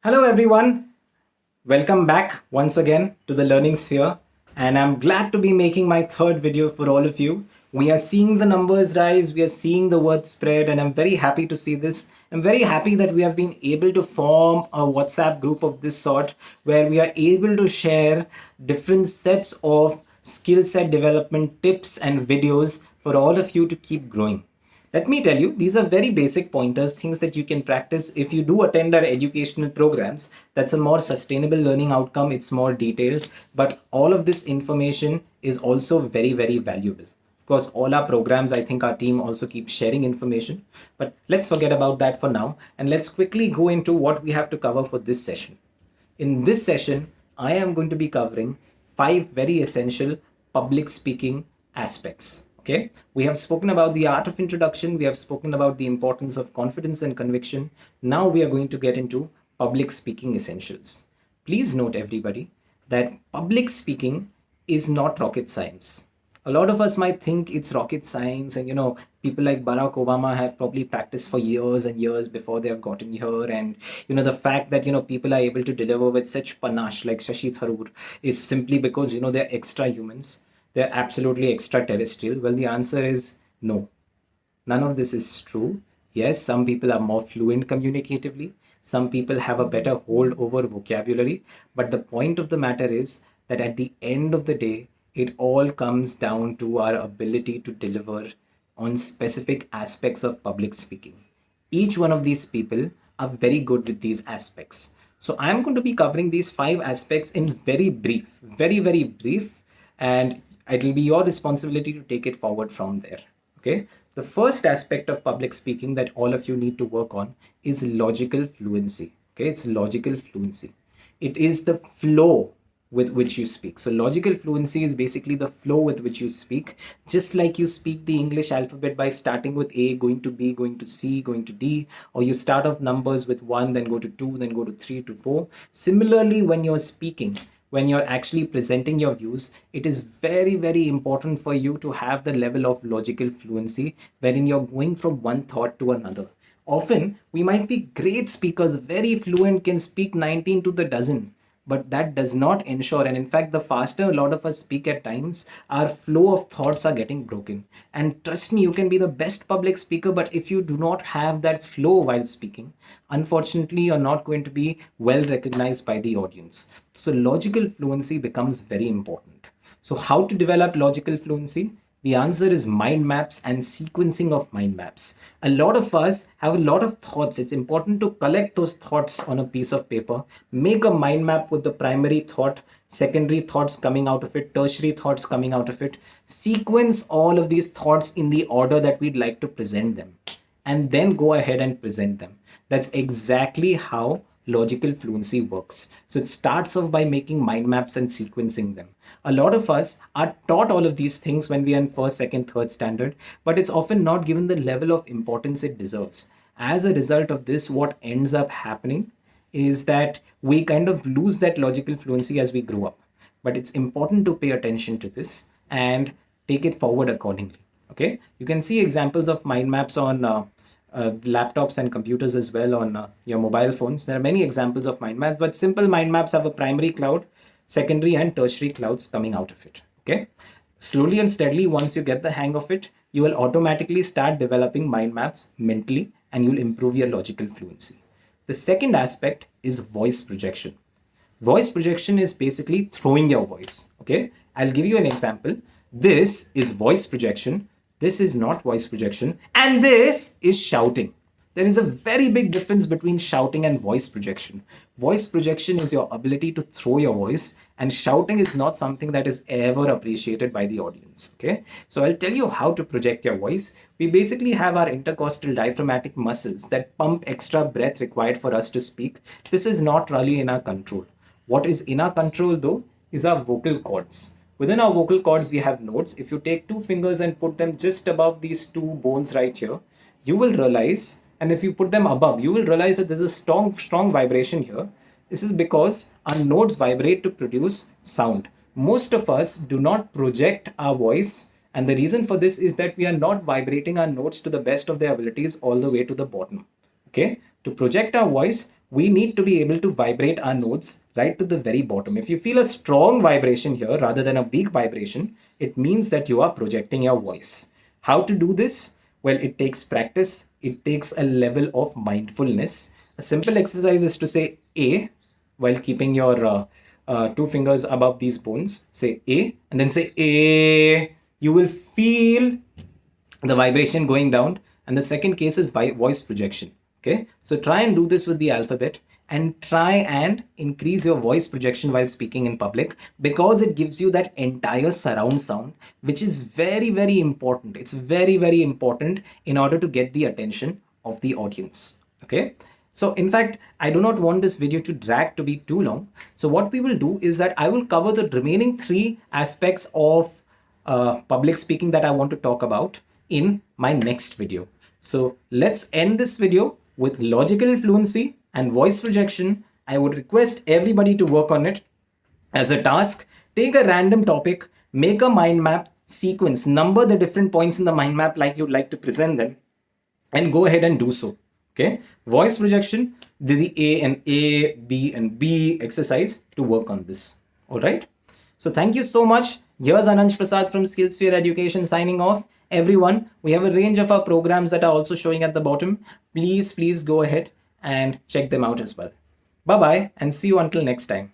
Hello, everyone. Welcome back once again to the Learning Sphere. And I'm glad to be making my third video for all of you. We are seeing the numbers rise, we are seeing the word spread, and I'm very happy to see this. I'm very happy that we have been able to form a WhatsApp group of this sort where we are able to share different sets of skill set development tips and videos for all of you to keep growing. Let me tell you, these are very basic pointers, things that you can practice if you do attend our educational programs. That's a more sustainable learning outcome. It's more detailed, but all of this information is also very, very valuable. Of course, all our programs, I think our team also keeps sharing information, but let's forget about that for now. And let's quickly go into what we have to cover for this session. In this session, I am going to be covering 5 very essential public speaking aspects. Okay, we have spoken about the art of introduction, we have spoken about the importance of confidence and conviction. Now we are going to get into public speaking essentials. Please note, everybody, that public speaking is not rocket science. A lot of us might think it's rocket science, and people like Barack Obama have probably practiced for years and years before they have gotten here. And the fact that people are able to deliver with such panache like Shashi Tharoor is simply because they're extra humans, they're absolutely extraterrestrial. Well, the answer is no. None of this is true. Yes, some people are more fluent communicatively, some people have a better hold over vocabulary, but the point of the matter is that at the end of the day, it all comes down to our ability to deliver on specific aspects of public speaking. Each one of these people are very good with these aspects. So I'm going to be covering these 5 aspects in very brief, very, very brief, and it will be your responsibility to take it forward from there. Okay. The first aspect of public speaking that all of you need to work on is logical fluency. Okay. It's logical fluency. It is the flow with which you speak. So logical fluency is basically the flow with which you speak, just like you speak the English alphabet by starting with A, going to B, going to C, going to D, or you start off numbers with 1, then go to 2, then go to 3 to 4. Similarly, when you're speaking, when you're actually presenting your views, it is very, very important for you to have the level of logical fluency wherein you're going from one thought to another. Often, we might be great speakers, very fluent, can speak 19 to the dozen, but that does not ensure, and in fact, the faster a lot of us speak at times, our flow of thoughts are getting broken. And trust me, you can be the best public speaker, but if you do not have that flow while speaking, unfortunately, you're not going to be well recognized by the audience. So logical fluency becomes very important. So how to develop logical fluency? The answer is mind maps and sequencing of mind maps. A lot of us have a lot of thoughts. It's important to collect those thoughts on a piece of paper, make a mind map with the primary thought, secondary thoughts coming out of it, tertiary thoughts coming out of it, sequence all of these thoughts in the order that we'd like to present them, and then go ahead and present them. That's exactly how logical fluency works. So it starts off by making mind maps and sequencing them. A lot of us are taught all of these things when we are in first, second, third standard, but it's often not given the level of importance it deserves. As a result of this, what ends up happening is that we kind of lose that logical fluency as we grow up. But it's important to pay attention to this and take it forward accordingly. Okay, you can see examples of mind maps on laptops and computers as well, on your mobile phones. There are many examples of mind maps, but simple mind maps have a primary cloud, secondary and tertiary clouds coming out of it. Okay, slowly and steadily, once you get the hang of it, you will automatically start developing mind maps mentally, and you'll improve your logical fluency. The second aspect is voice projection. Voice projection is basically throwing your voice. Okay, I'll give you an example. This is voice projection, this is not voice projection, and this is shouting. There is a very big difference between shouting and voice projection. Voice projection is your ability to throw your voice, and shouting is not something that is ever appreciated by the audience. Okay, so I'll tell you how to project your voice. We basically have our intercostal diaphragmatic muscles that pump extra breath required for us to speak. This is not really in our control. What is in our control though is our vocal cords. Within our vocal cords, we have nodes. If you take 2 fingers and put them just above these 2 bones right here, you will realize, and if you put them above, you will realize that there's a strong, strong vibration here. This is because our nodes vibrate to produce sound. Most of us do not project our voice, and the reason for this is that we are not vibrating our nodes to the best of their abilities all the way to the bottom. Okay, To project our voice, we need to be able to vibrate our notes right to the very bottom. If you feel a strong vibration here rather than a weak vibration, it means that you are projecting your voice. How to do this? Well, it takes practice. It takes a level of mindfulness. A simple exercise is to say A while keeping your two fingers above these bones. Say A and then say A. You will feel the vibration going down. And the second case is voice projection. Okay, so try and do this with the alphabet and try and increase your voice projection while speaking in public, because it gives you that entire surround sound, which is very, very important. It's very, very important in order to get the attention of the audience. Okay, so in fact, I do not want this video to drag to be too long. So what we will do is that I will cover the remaining three aspects of public speaking that I want to talk about in my next video. So let's end this video with logical fluency and voice projection. I would request everybody to work on it as a task. Take a random topic, make a mind map, sequence, number the different points in the mind map like you'd like to present them, and go ahead and do so. Okay, voice projection, the A and A, B and B exercise to work on this. All right. So thank you so much. Here's Anansh Prasad from SkillSphere Education signing off. Everyone, we have a range of our programs that are also showing at the bottom. Please go ahead and check them out as well. Bye-bye and see you until next time.